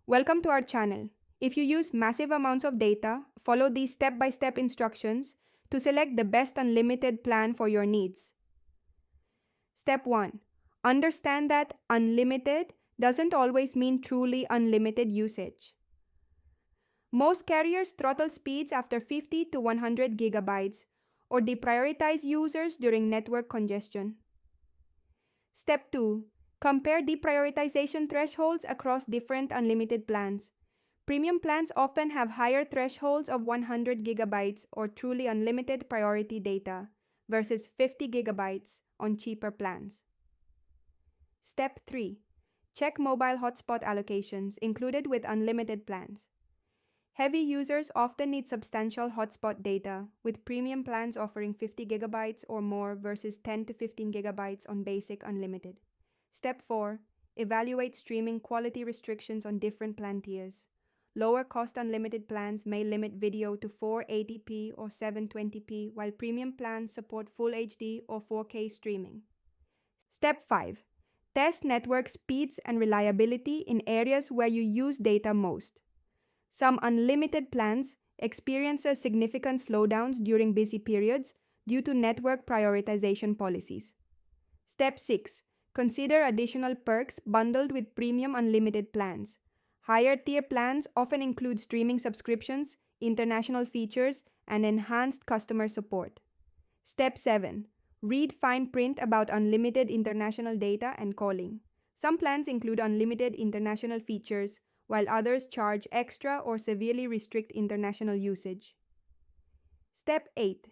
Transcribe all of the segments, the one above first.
Welcome to our channel. If you use massive amounts of data, follow these step-by-step instructions to select the best unlimited plan for your needs. Step 1. Understand that unlimited doesn't always mean truly unlimited usage. Most carriers throttle speeds after 50 to 100 gigabytes or deprioritize users during network congestion. Step 2. Compare deprioritization thresholds across different unlimited plans. Premium plans often have higher thresholds of 100 gigabytes or truly unlimited priority data versus 50 gigabytes on cheaper plans. Step 3. Check mobile hotspot allocations included with unlimited plans. Heavy users often need substantial hotspot data, with premium plans offering 50 gigabytes or more versus 10 to 15 gigabytes on basic unlimited. Step 4. Evaluate streaming quality restrictions on different plan tiers. Lower cost unlimited plans may limit video to 480p or 720p, while premium plans support Full HD or 4K streaming. Step 5. Test network speeds and reliability in areas where you use data most. Some unlimited plans experience significant slowdowns during busy periods due to network prioritization policies. Step 6. Consider additional perks bundled with premium unlimited plans. Higher tier plans often include streaming subscriptions, international features, and enhanced customer support. Step 7. Read fine print about unlimited international data and calling. Some plans include unlimited international features, while others charge extra or severely restrict international usage. Step 8.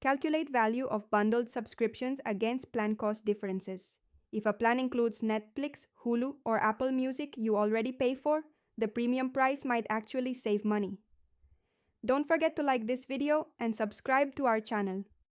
Calculate value of bundled subscriptions against plan cost differences. If a plan includes Netflix, Hulu, or Apple Music you already pay for, the premium price might actually save money. Don't forget to like this video and subscribe to our channel.